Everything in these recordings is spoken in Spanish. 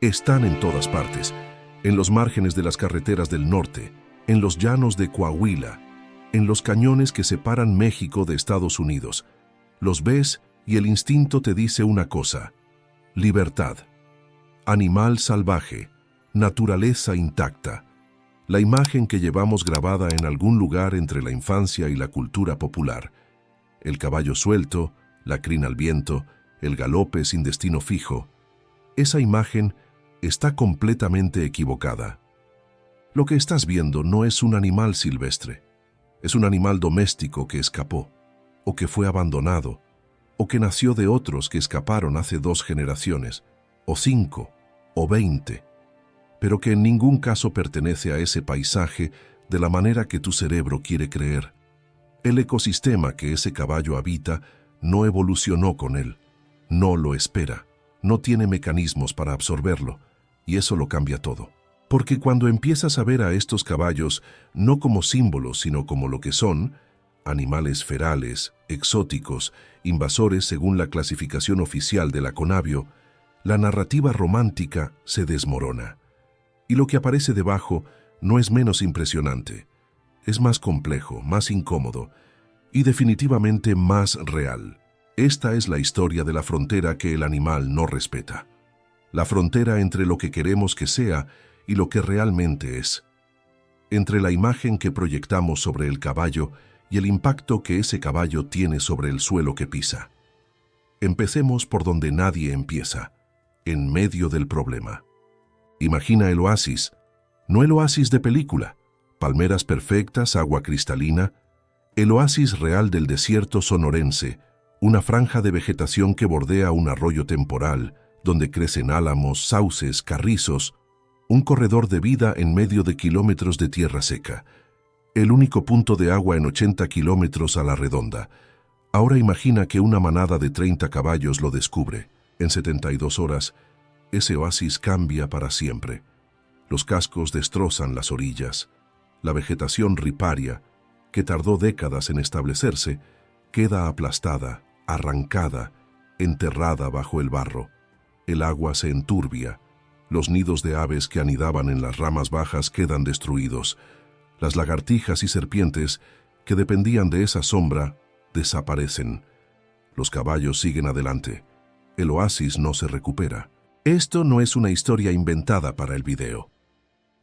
Están en todas partes, en los márgenes de las carreteras del norte, en los llanos de Coahuila, en los cañones que separan México de Estados Unidos. Los ves y el instinto te dice una cosa: libertad. Animal salvaje, naturaleza intacta. La imagen que llevamos grabada en algún lugar entre la infancia y la cultura popular. El caballo suelto, la crin al viento, el galope sin destino fijo. Esa imagen está completamente equivocada. Lo que estás viendo no es un animal silvestre. Es un animal doméstico que escapó, o que fue abandonado, o que nació de otros que escaparon hace 2 generaciones, o 5, o 20, pero que en ningún caso pertenece a ese paisaje de la manera que tu cerebro quiere creer. El ecosistema que ese caballo habita no evolucionó con él, no lo espera, no tiene mecanismos para absorberlo, y eso lo cambia todo. Porque cuando empiezas a ver a estos caballos no como símbolos, sino como lo que son, animales ferales, exóticos, invasores según la clasificación oficial de la Conavio, la narrativa romántica se desmorona. Y lo que aparece debajo no es menos impresionante. Es más complejo, más incómodo y definitivamente más real. Esta es la historia de la frontera que el animal no respeta. La frontera entre lo que queremos que sea y lo que realmente es. Entre la imagen que proyectamos sobre el caballo y el impacto que ese caballo tiene sobre el suelo que pisa. Empecemos por donde nadie empieza, en medio del problema. Imagina el oasis, no el oasis de película, palmeras perfectas, agua cristalina, el oasis real del desierto sonorense, una franja de vegetación que bordea un arroyo temporal, donde crecen álamos, sauces, carrizos, un corredor de vida en medio de kilómetros de tierra seca, el único punto de agua en 80 kilómetros a la redonda. Ahora imagina que una manada de 30 caballos lo descubre. En 72 horas, ese oasis cambia para siempre. Los cascos destrozan las orillas. La vegetación riparia, que tardó décadas en establecerse, queda aplastada, arrancada, enterrada bajo el barro. El agua se enturbia. Los nidos de aves que anidaban en las ramas bajas quedan destruidos. Las lagartijas y serpientes que dependían de esa sombra desaparecen. Los caballos siguen adelante. El oasis no se recupera. Esto no es una historia inventada para el video.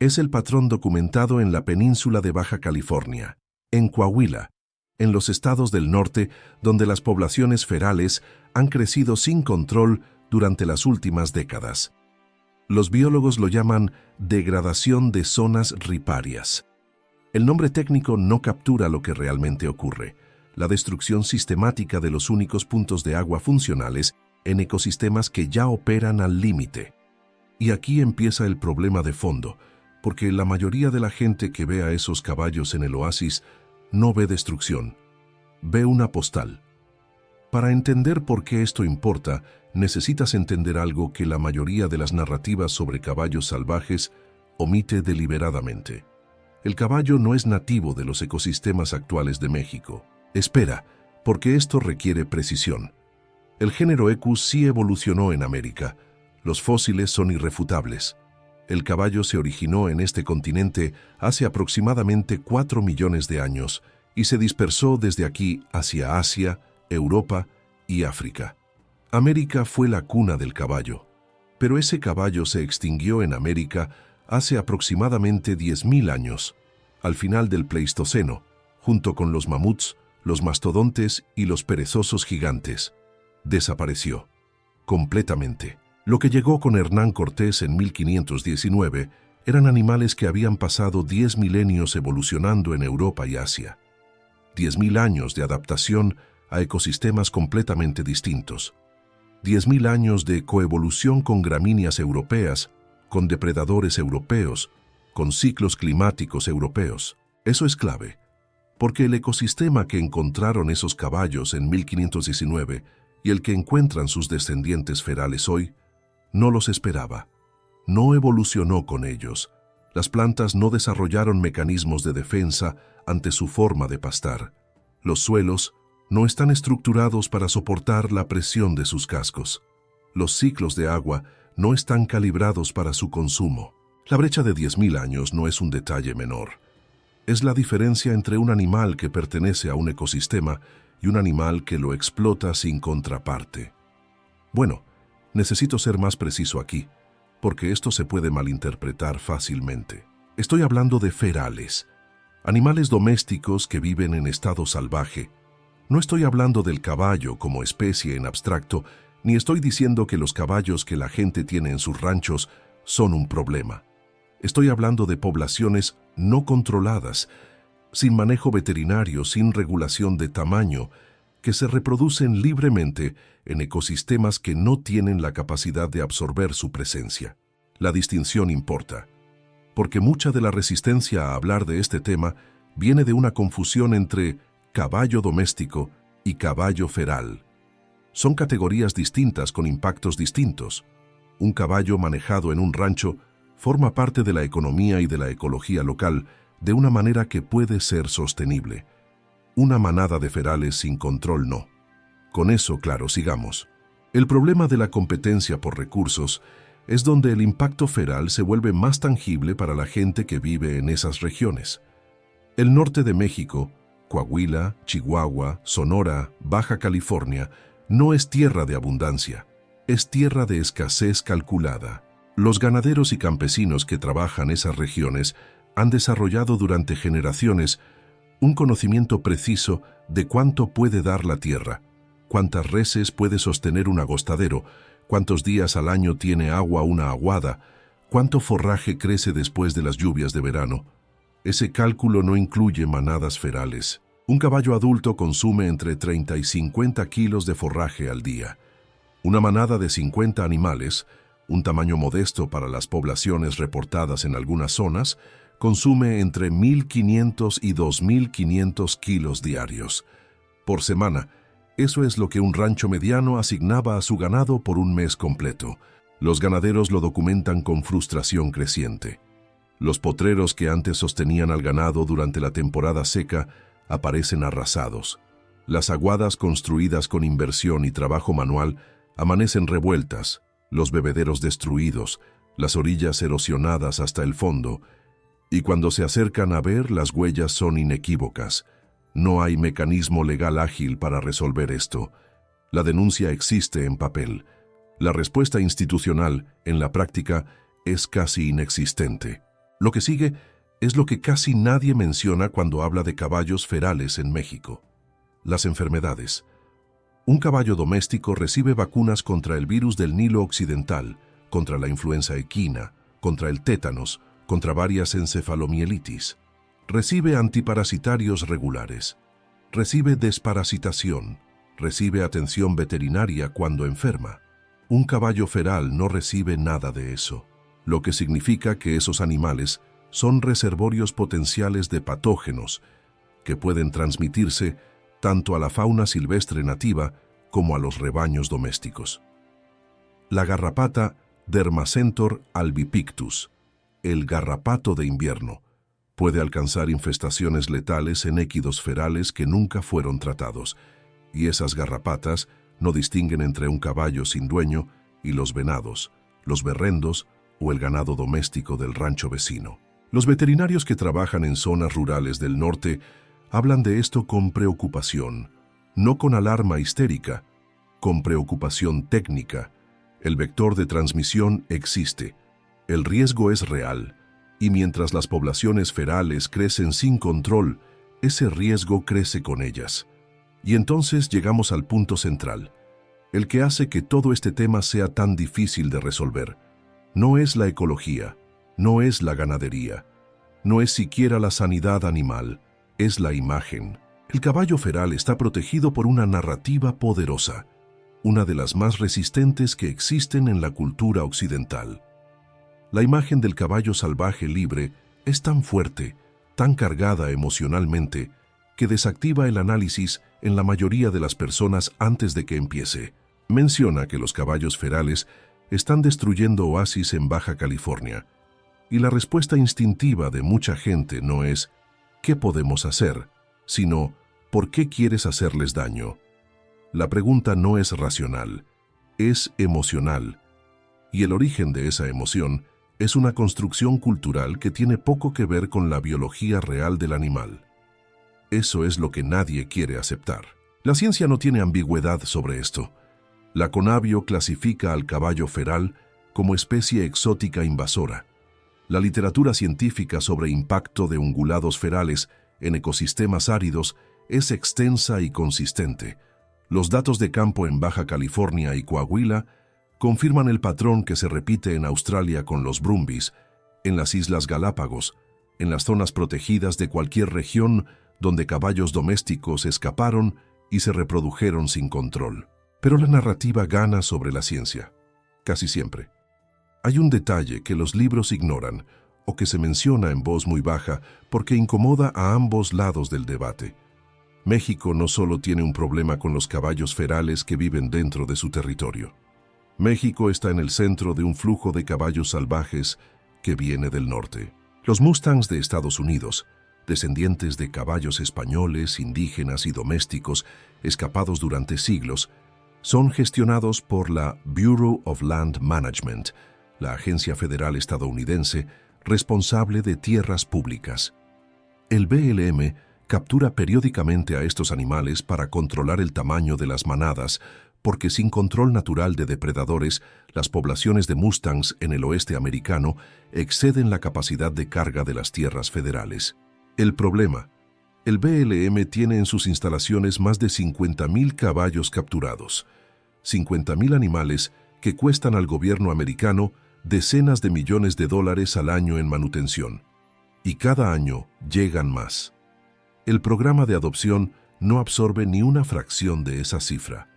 Es el patrón documentado en la península de Baja California, en Coahuila, en los estados del norte, donde las poblaciones ferales han crecido sin control durante las últimas décadas. Los biólogos lo llaman degradación de zonas riparias. El nombre técnico no captura lo que realmente ocurre: la destrucción sistemática de los únicos puntos de agua funcionales en ecosistemas que ya operan al límite. Y aquí empieza el problema de fondo, porque la mayoría de la gente que ve a esos caballos en el oasis no ve destrucción, ve una postal. Para entender por qué esto importa, necesitas entender algo que la mayoría de las narrativas sobre caballos salvajes omite deliberadamente. El caballo no es nativo de los ecosistemas actuales de México. Espera, porque esto requiere precisión. El género Equus sí evolucionó en América. Los fósiles son irrefutables. El caballo se originó en este continente hace aproximadamente 4 millones de años y se dispersó desde aquí hacia Asia, Europa y África. América fue la cuna del caballo, pero ese caballo se extinguió en América hace aproximadamente 10.000 años, al final del Pleistoceno, junto con los mamuts, los mastodontes y los perezosos gigantes. Desapareció completamente. Lo que llegó con Hernán Cortés en 1519 eran animales que habían pasado 10 milenios evolucionando en Europa y Asia. 10.000 años de adaptación a ecosistemas completamente distintos. 10.000 años de coevolución con gramíneas europeas, con depredadores europeos, con ciclos climáticos europeos. Eso es clave, porque el ecosistema que encontraron esos caballos en 1519 y el que encuentran sus descendientes ferales hoy, no los esperaba. No evolucionó con ellos. Las plantas no desarrollaron mecanismos de defensa ante su forma de pastar. Los suelos no están estructurados para soportar la presión de sus cascos. Los ciclos de agua no están calibrados para su consumo. La brecha de 10.000 años no es un detalle menor. Es la diferencia entre un animal que pertenece a un ecosistema y un animal que lo explota sin contraparte. Bueno, necesito ser más preciso aquí, porque esto se puede malinterpretar fácilmente. Estoy hablando de ferales, animales domésticos que viven en estado salvaje. No estoy hablando del caballo como especie en abstracto, ni estoy diciendo que los caballos que la gente tiene en sus ranchos son un problema. Estoy hablando de poblaciones no controladas, sin manejo veterinario, sin regulación de tamaño, que se reproducen libremente en ecosistemas que no tienen la capacidad de absorber su presencia. La distinción importa, porque mucha de la resistencia a hablar de este tema viene de una confusión entre caballo doméstico y caballo feral. Son categorías distintas con impactos distintos. Un caballo manejado en un rancho forma parte de la economía y de la ecología local de una manera que puede ser sostenible. Una manada de ferales sin control no. Con eso, claro, sigamos. El problema de la competencia por recursos es donde el impacto feral se vuelve más tangible para la gente que vive en esas regiones. El norte de México, Coahuila, Chihuahua, Sonora, Baja California, no es tierra de abundancia, es tierra de escasez calculada. Los ganaderos y campesinos que trabajan esas regiones han desarrollado durante generaciones un conocimiento preciso de cuánto puede dar la tierra, cuántas reses puede sostener un agostadero, cuántos días al año tiene agua una aguada, cuánto forraje crece después de las lluvias de verano. Ese cálculo no incluye manadas ferales. Un caballo adulto consume entre 30 y 50 kilos de forraje al día. Una manada de 50 animales, un tamaño modesto para las poblaciones reportadas en algunas zonas, consume entre 1.500 y 2.500 kilos diarios. Por semana, eso es lo que un rancho mediano asignaba a su ganado por un mes completo. Los ganaderos lo documentan con frustración creciente. Los potreros que antes sostenían al ganado durante la temporada seca aparecen arrasados. Las aguadas construidas con inversión y trabajo manual amanecen revueltas, los bebederos destruidos, las orillas erosionadas hasta el fondo, y cuando se acercan a ver, las huellas son inequívocas. No hay mecanismo legal ágil para resolver esto. La denuncia existe en papel. La respuesta institucional, en la práctica, es casi inexistente. Lo que sigue es lo que casi nadie menciona cuando habla de caballos ferales en México: las enfermedades. Un caballo doméstico recibe vacunas contra el virus del Nilo Occidental, contra la influenza equina, contra el tétanos, contra varias encefalomielitis. Recibe antiparasitarios regulares. Recibe desparasitación. Recibe atención veterinaria cuando enferma. Un caballo feral no recibe nada de eso, lo que significa que esos animales son reservorios potenciales de patógenos que pueden transmitirse tanto a la fauna silvestre nativa como a los rebaños domésticos. La garrapata Dermacentor albipictus, el garrapato de invierno, puede alcanzar infestaciones letales en équidos ferales que nunca fueron tratados, y esas garrapatas no distinguen entre un caballo sin dueño y los venados, los berrendos o el ganado doméstico del rancho vecino. Los veterinarios que trabajan en zonas rurales del norte hablan de esto con preocupación, no con alarma histérica, con preocupación técnica. El vector de transmisión existe, el riesgo es real, y mientras las poblaciones ferales crecen sin control, ese riesgo crece con ellas. Y entonces llegamos al punto central, el que hace que todo este tema sea tan difícil de resolver. No es la ecología, no es la ganadería, no es siquiera la sanidad animal, es la imagen. El caballo feral está protegido por una narrativa poderosa, una de las más resistentes que existen en la cultura occidental. La imagen del caballo salvaje libre es tan fuerte, tan cargada emocionalmente, que desactiva el análisis en la mayoría de las personas antes de que empiece. Menciona que los caballos ferales están destruyendo oasis en Baja California, y la respuesta instintiva de mucha gente no es ¿qué podemos hacer?, sino ¿por qué quieres hacerles daño? La pregunta no es racional, es emocional. Y el origen de esa emoción es una construcción cultural que tiene poco que ver con la biología real del animal. Eso es lo que nadie quiere aceptar. La ciencia no tiene ambigüedad sobre esto. La Conavio clasifica al caballo feral como especie exótica invasora. La literatura científica sobre impacto de ungulados ferales en ecosistemas áridos es extensa y consistente. Los datos de campo en Baja California y Coahuila confirman el patrón que se repite en Australia con los brumbies, en las Islas Galápagos, en las zonas protegidas de cualquier región donde caballos domésticos escaparon y se reprodujeron sin control. Pero la narrativa gana sobre la ciencia, casi siempre. Hay un detalle que los libros ignoran o que se menciona en voz muy baja porque incomoda a ambos lados del debate. México no solo tiene un problema con los caballos ferales que viven dentro de su territorio. México está en el centro de un flujo de caballos salvajes que viene del norte. Los Mustangs de Estados Unidos, descendientes de caballos españoles, indígenas y domésticos escapados durante siglos, son gestionados por la Bureau of Land Management, la agencia federal estadounidense responsable de tierras públicas. El BLM captura periódicamente a estos animales para controlar el tamaño de las manadas, porque sin control natural de depredadores, las poblaciones de Mustangs en el oeste americano exceden la capacidad de carga de las tierras federales. El problema: el BLM tiene en sus instalaciones más de 50,000 caballos capturados, 50,000 animales que cuestan al gobierno americano decenas de millones de dólares al año en manutención. Y cada año llegan más. El programa de adopción no absorbe ni una fracción de esa cifra.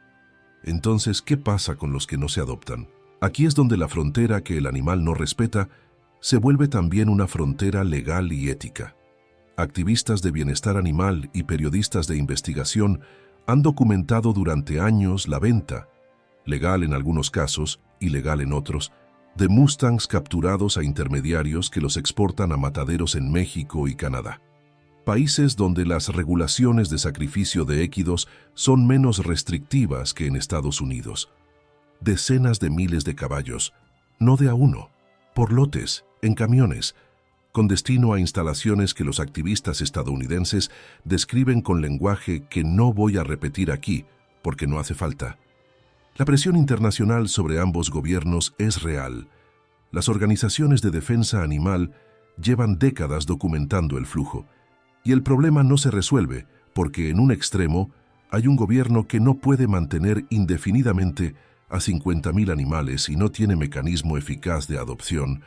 Entonces, ¿qué pasa con los que no se adoptan? Aquí es donde la frontera que el animal no respeta se vuelve también una frontera legal y ética. Activistas de bienestar animal y periodistas de investigación han documentado durante años la venta, legal en algunos casos, ilegal en otros, de Mustangs capturados a intermediarios que los exportan a mataderos en México y Canadá. Países donde las regulaciones de sacrificio de équidos son menos restrictivas que en Estados Unidos. Decenas de miles de caballos, no de a uno, por lotes, en camiones, con destino a instalaciones que los activistas estadounidenses describen con lenguaje que no voy a repetir aquí, porque no hace falta. La presión internacional sobre ambos gobiernos es real. Las organizaciones de defensa animal llevan décadas documentando el flujo. Y el problema no se resuelve porque en un extremo hay un gobierno que no puede mantener indefinidamente a 50,000 animales y no tiene mecanismo eficaz de adopción,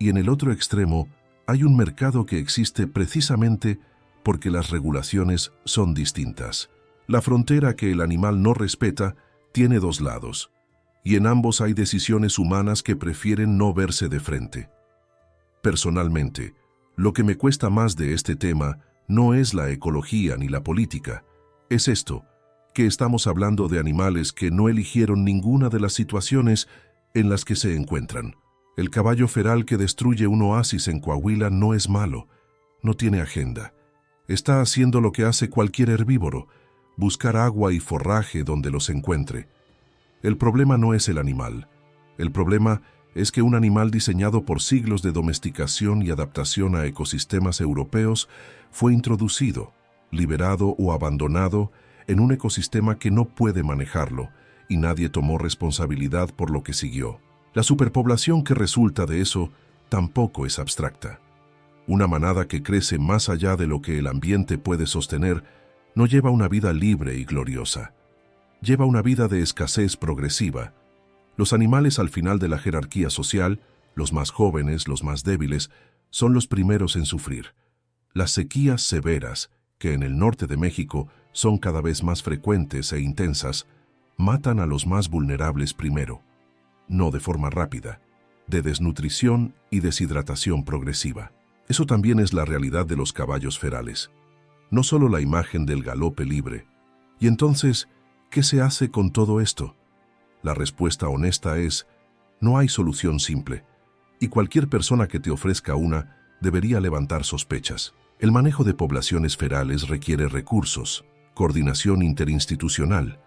y en el otro extremo hay un mercado que existe precisamente porque las regulaciones son distintas. La frontera que el animal no respeta tiene dos lados, y en ambos hay decisiones humanas que prefieren no verse de frente. Personalmente, lo que me cuesta más de este tema no es la ecología ni la política, es esto, que estamos hablando de animales que no eligieron ninguna de las situaciones en las que se encuentran. El caballo feral que destruye un oasis en Coahuila no es malo, no tiene agenda. Está haciendo lo que hace cualquier herbívoro, buscar agua y forraje donde los encuentre. El problema no es el animal, el problema es que un animal diseñado por siglos de domesticación y adaptación a ecosistemas europeos fue introducido, liberado o abandonado en un ecosistema que no puede manejarlo, y nadie tomó responsabilidad por lo que siguió. La superpoblación que resulta de eso tampoco es abstracta. Una manada que crece más allá de lo que el ambiente puede sostener no lleva una vida libre y gloriosa. Lleva una vida de escasez progresiva. Los animales al final de la jerarquía social, los más jóvenes, los más débiles, son los primeros en sufrir. Las sequías severas, que en el norte de México son cada vez más frecuentes e intensas, matan a los más vulnerables primero, no de forma rápida, de desnutrición y deshidratación progresiva. Eso también es la realidad de los caballos ferales, no solo la imagen del galope libre. Y entonces, ¿qué se hace con todo esto? La respuesta honesta es: no hay solución simple, y cualquier persona que te ofrezca una debería levantar sospechas. El manejo de poblaciones ferales requiere recursos, coordinación interinstitucional,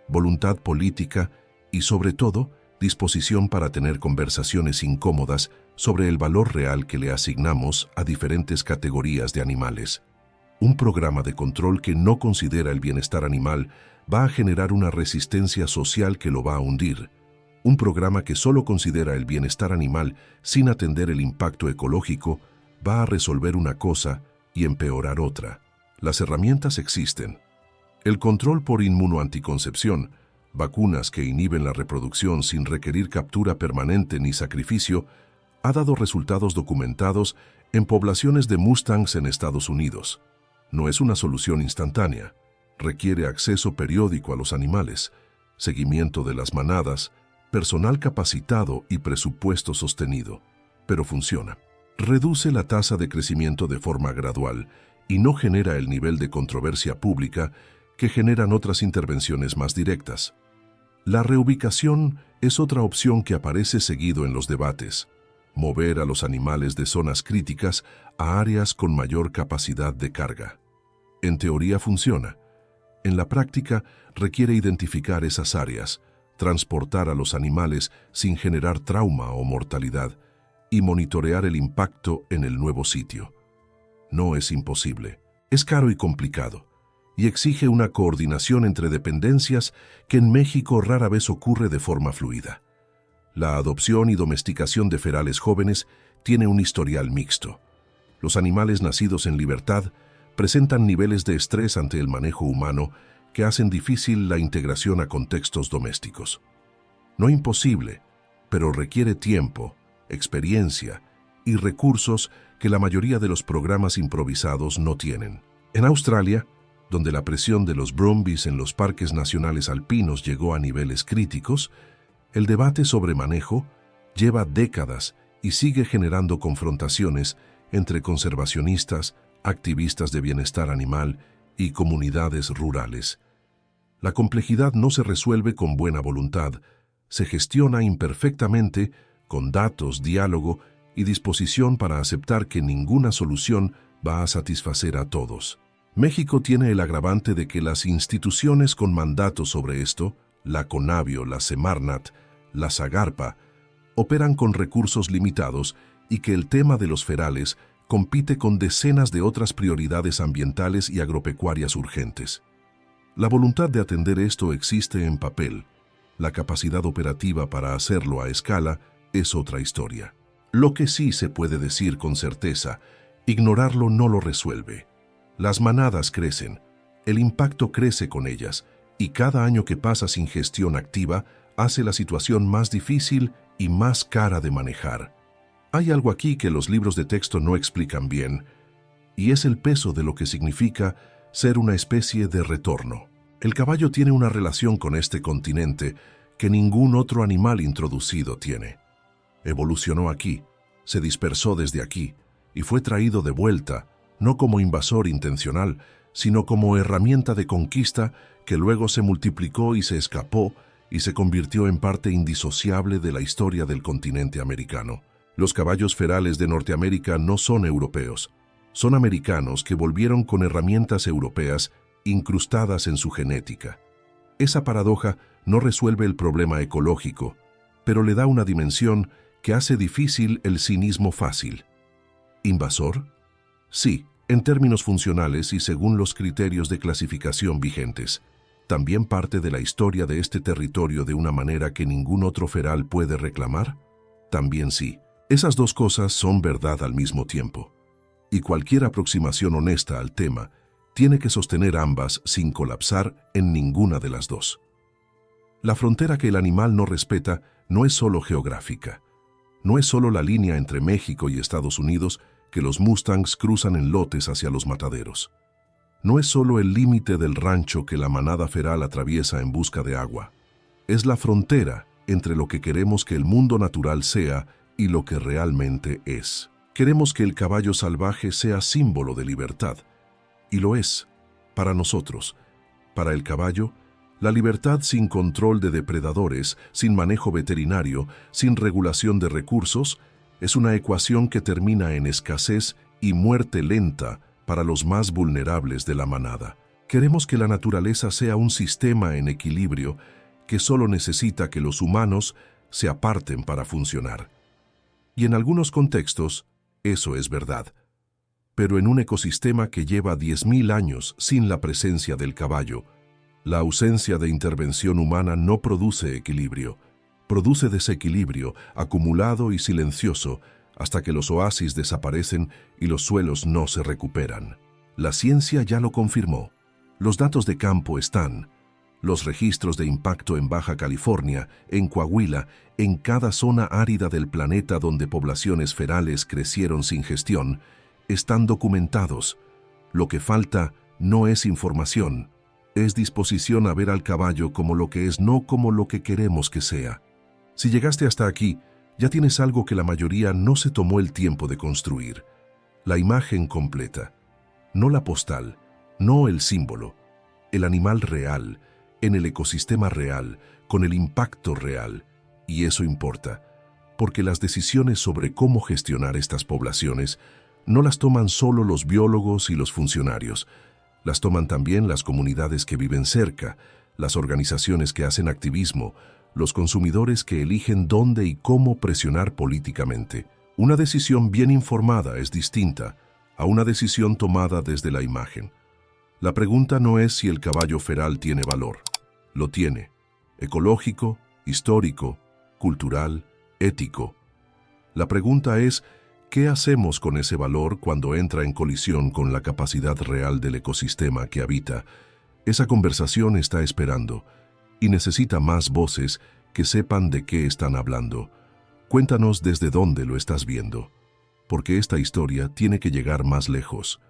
voluntad política y, sobre todo, disposición para tener conversaciones incómodas sobre el valor real que le asignamos a diferentes categorías de animales. Un programa de control que no considera el bienestar animal va a generar una resistencia social que lo va a hundir. Un programa que solo considera el bienestar animal sin atender el impacto ecológico va a resolver una cosa y empeorar otra. Las herramientas existen. El control por inmunoanticoncepción, vacunas que inhiben la reproducción sin requerir captura permanente ni sacrificio, ha dado resultados documentados en poblaciones de mustangs en Estados Unidos. No es una solución instantánea. Requiere acceso periódico a los animales, seguimiento de las manadas, personal capacitado y presupuesto sostenido. Pero funciona. Reduce la tasa de crecimiento de forma gradual y no genera el nivel de controversia pública que generan otras intervenciones más directas. La reubicación es otra opción que aparece seguido en los debates. Mover a los animales de zonas críticas a áreas con mayor capacidad de carga. En teoría funciona. En la práctica requiere identificar esas áreas, transportar a los animales sin generar trauma o mortalidad y monitorear el impacto en el nuevo sitio. No es imposible. Es caro y complicado, y exige una coordinación entre dependencias que en México rara vez ocurre de forma fluida. La adopción y domesticación de ferales jóvenes tiene un historial mixto. Los animales nacidos en libertad presentan niveles de estrés ante el manejo humano que hacen difícil la integración a contextos domésticos. No imposible, pero requiere tiempo, experiencia y recursos que la mayoría de los programas improvisados no tienen. En Australia, donde la presión de los brumbies en los parques nacionales alpinos llegó a niveles críticos, el debate sobre manejo lleva décadas y sigue generando confrontaciones entre conservacionistas, activistas de bienestar animal y comunidades rurales. La complejidad no se resuelve con buena voluntad, se gestiona imperfectamente con datos, diálogo y disposición para aceptar que ninguna solución va a satisfacer a todos. México tiene el agravante de que las instituciones con mandato sobre esto, la CONAVIO, la Semarnat, la SAGARPA, operan con recursos limitados y que el tema de los ferales compite con decenas de otras prioridades ambientales y agropecuarias urgentes. La voluntad de atender esto existe en papel. La capacidad operativa para hacerlo a escala es otra historia. Lo que sí se puede decir con certeza, ignorarlo no lo resuelve. Las manadas crecen, el impacto crece con ellas, y cada año que pasa sin gestión activa hace la situación más difícil y más cara de manejar. Hay algo aquí que los libros de texto no explican bien, y es el peso de lo que significa ser una especie de retorno. El caballo tiene una relación con este continente que ningún otro animal introducido tiene. Evolucionó aquí, se dispersó desde aquí, y fue traído de vuelta, no como invasor intencional, sino como herramienta de conquista que luego se multiplicó y se escapó y se convirtió en parte indisociable de la historia del continente americano. Los caballos ferales de Norteamérica no son europeos, son americanos que volvieron con herramientas europeas incrustadas en su genética. Esa paradoja no resuelve el problema ecológico, pero le da una dimensión que hace difícil el cinismo fácil. ¿Invasor? Sí, en términos funcionales y según los criterios de clasificación vigentes. ¿También parte de la historia de este territorio de una manera que ningún otro feral puede reclamar? También sí. Esas dos cosas son verdad al mismo tiempo. Y cualquier aproximación honesta al tema tiene que sostener ambas sin colapsar en ninguna de las dos. La frontera que el animal no respeta no es solo geográfica. No es solo la línea entre México y Estados Unidos que los mustangs cruzan en lotes hacia los mataderos. No es solo el límite del rancho que la manada feral atraviesa en busca de agua. Es la frontera entre lo que queremos que el mundo natural sea y lo que realmente es. Queremos que el caballo salvaje sea símbolo de libertad, y lo es, para nosotros. Para el caballo, la libertad sin control de depredadores, sin manejo veterinario, sin regulación de recursos, es una ecuación que termina en escasez y muerte lenta para los más vulnerables de la manada. Queremos que la naturaleza sea un sistema en equilibrio que solo necesita que los humanos se aparten para funcionar. Y en algunos contextos, eso es verdad. Pero en un ecosistema que lleva 10.000 años sin la presencia del caballo, la ausencia de intervención humana no produce equilibrio, produce desequilibrio acumulado y silencioso hasta que los oasis desaparecen y los suelos no se recuperan. La ciencia ya lo confirmó. Los datos de campo están. Los registros de impacto en Baja California, en Coahuila, en cada zona árida del planeta donde poblaciones ferales crecieron sin gestión, están documentados. Lo que falta no es información, es disposición a ver al caballo como lo que es, no como lo que queremos que sea. Si llegaste hasta aquí, ya tienes algo que la mayoría no se tomó el tiempo de construir. La imagen completa. No la postal, no el símbolo. El animal real, en el ecosistema real, con el impacto real. Y eso importa, porque las decisiones sobre cómo gestionar estas poblaciones no las toman solo los biólogos y los funcionarios, las toman también las comunidades que viven cerca, las organizaciones que hacen activismo, los consumidores que eligen dónde y cómo presionar políticamente. Una decisión bien informada es distinta a una decisión tomada desde la imagen. La pregunta no es si el caballo feral tiene valor. Lo tiene. Ecológico, histórico, cultural, ético. La pregunta es, ¿qué hacemos con ese valor cuando entra en colisión con la capacidad real del ecosistema que habita? Esa conversación está esperando y necesita más voces que sepan de qué están hablando. Cuéntanos desde dónde lo estás viendo, porque esta historia tiene que llegar más lejos.